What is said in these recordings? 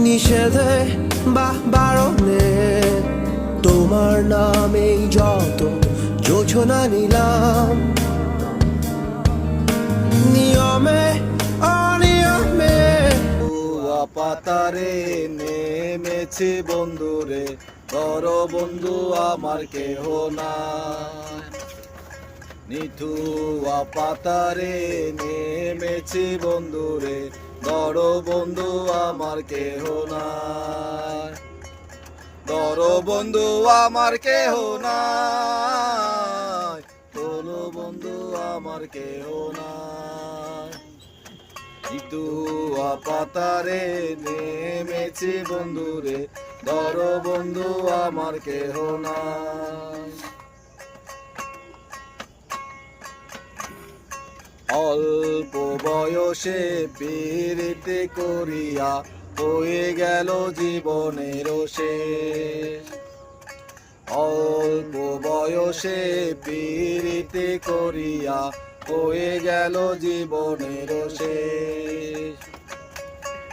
নিষেধে বা বারণে তোমার নামেই যত যোজনা নিলাম, নিয়মে অনিয়মে পাতারে নেমেছি বন্ধুরে, বড় বন্ধু আমার কেহ নাই। নিথুয়া পাতারে নেমেছি বন্ধুরে, বড় বন্ধু আমার কেহ নাই। বড় বন্ধু আমার কেহ নাই, বড় বন্ধু আমার কেহ নাই। নিথুয়া পাতারে নেমেছি বন্ধুরে, বড় বন্ধু আমার কেহ নাই। অল্প বয়সে পীড়িতে করিয়া হয়ে গেল জীবনের শেষ। অল্প বয়সে পীড়িতে করিয়া হয়ে গেল জীবনের শেষ।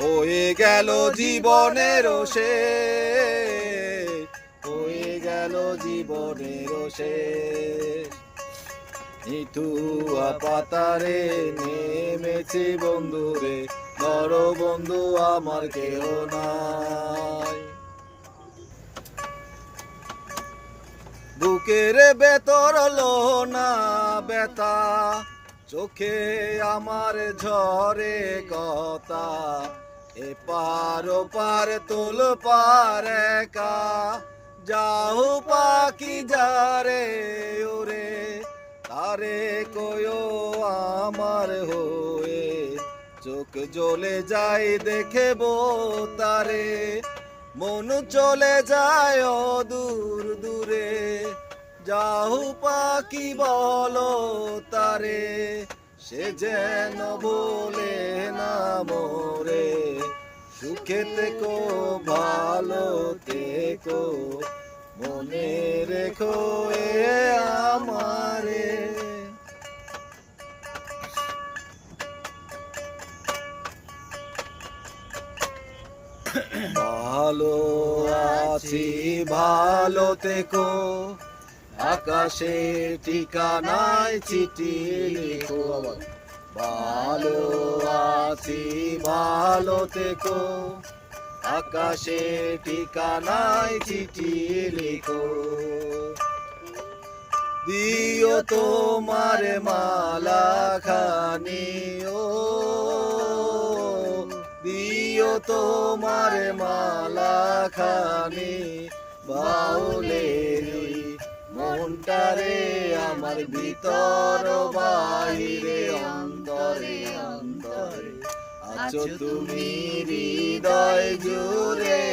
হয়ে গেল জীবনের শেষ, হয়ে গেল জীবনের শেষ। নিথুয়া পাতারে নেমেছি বন্ধুরে, বড় বন্ধু আমার কেহ নাই। বুকের ভেতর লোনা ব্যথা, চোখে আমার ঝরে কথা। এপার ওপার তোল পার একা, যাও পাখি যারে ওরে, তারে কয়ো আমার হয়ে। চোখ জ্বলে যায় দেখেব তারে, মন চলে যায় দূর দূরে। যাও পাখি বলো তারে, সে যেন বলে না মোরে। সুখে থেকো ভালো থেকো, মনে রেখো এ আমারে। ভালো আছি ভালো থেকো, আকাশে ঠিকানায় চিঠি লিখো। ভালো আছি ভালো থেকো, আকাশে ঠিকানায় চিঠি লিখো। দিও তোমার মালা খানি ও, দিও তোমার মালা খানি। বাউলেরি মনটারে আমার ভিতর বাহিরে অন্তরে অন্তরে আছো তুমি হৃদয় জুড়ে।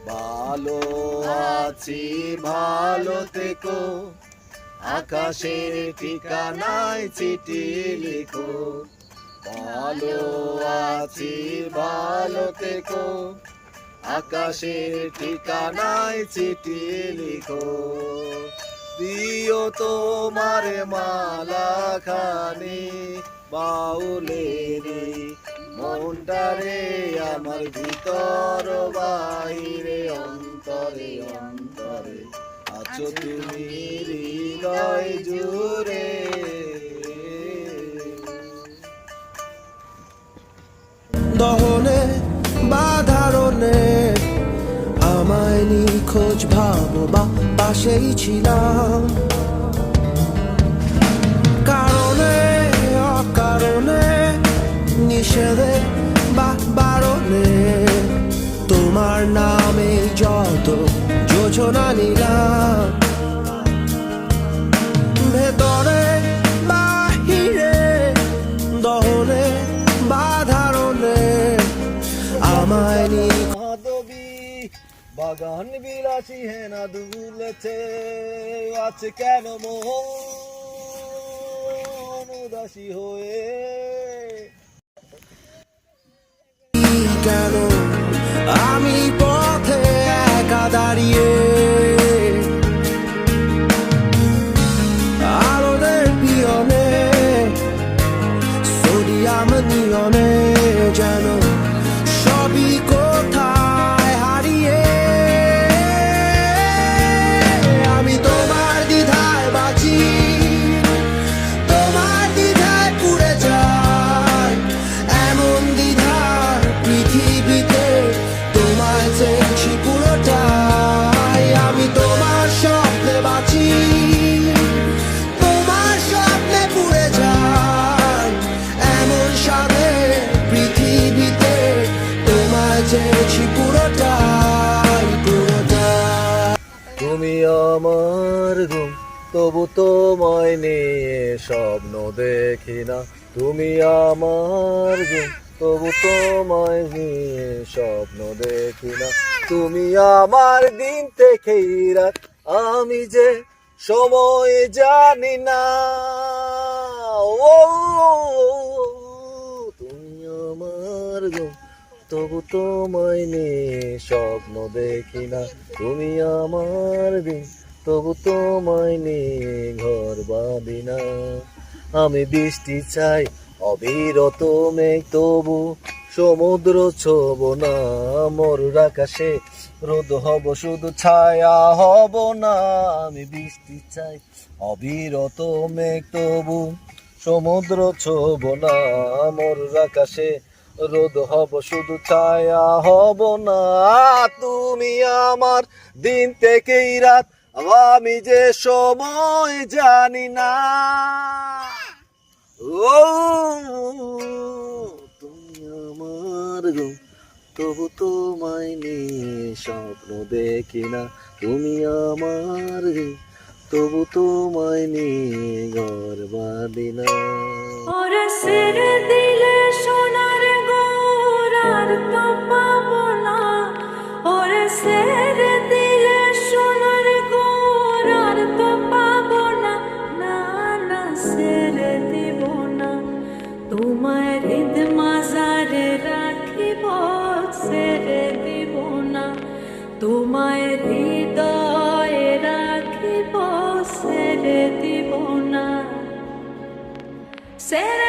ভালো আছি ভালো থেকো, আকাশের ঠিকানায় চিঠি লিখো। ভালো আছি ভালো থেকো, আকাশের ঠিকানায় চিঠি লিখো। দিও তোমার মালা খানি, বাউলেরি মনটারে আমার ভিতর বাহিরে অন্তরে অন্তরে আছো তুমি হৃদয় জুড়ে। দহনে বাধারণে আমায় নিখোঁজ ভাবো বা পাশেই ছিলাম, কারণে অকারণে নিষেধে বা বারণে তোমার নামে যত যোজনা নিলাম, ভেতরে বাহিরে দহনে বাধারণে আমায় মাধবী বাগান বিলাসী হেনা দুলেছে, আছে কেন মন উদাসী হয়ে। কেন আমি পথে একা দাঁড়িয়ে, আলোদের পিয়নে সোডিয়াম নিয়নে যেন সবই কোথায় হারিয়ে। আমি তোমার দ্বিধায় বাঁচি, তোমার দ্বিধায় পুড়ে যাই, এমন দ্বিধার পৃথিবীতে তোমায় চেয়েছি পুরোটাই। আমি তোমার স্বপ্নে বাঁচি, তোমার স্বপ্নে পুড়ে যাই, এমন সাথে পৃথিবীতে তোমায় চেয়েছি পুরোটাই পুরোটাই। তুমি আমার ঘুম, তবু তোমায় নিয়ে স্বপ্ন দেখি না। তুমি আমার ঘুম, তবু তোমায় নিয়ে স্বপ্ন দেখি না। তুমি আমার দিন থেকে রাত, আমি যে সময় জানি না। ও তুমি আমার ঘুম, তবু তোমায় নিয়ে স্বপ্ন দেখি না। তুমি আমার দিন, তবু তোমায় নিয়ে ঘর বাঁধি না। আমি বৃষ্টি চাই, অবিরত মেঘ, তবু সমুদ্র ছোব না। মরুর আকাশে রোদ হব, শুধু ছায়া হব না। আমি বৃষ্টি চাই, অবিরত মেঘ, তবু সমুদ্র ছোব না। মরুর আকাশে রোদ হব, শুধু ছায়া হব না। তুমি আমার দিন থেকেই রাত, আমি যে সময় জানি না। ও তুমি আমার ঘুম, তবু তোমায় নিয়ে স্বপ্ন দেখি না। তুমি আমার ঘুম, তবু তোমায় নিয়ে ঘর বাঁধি না। ওরে সেরে দিলে সোনার গোরার তো পাবো না। ওরে সেরে দিলে সোনার গোরার তো পাবো না। না না সেরে দিব না, তোমায় হৃদ মাজারে রাখিব। সেরে দিব না, তোমায় হৃদয়ে রাখিব। সেরে দিব না, সেরে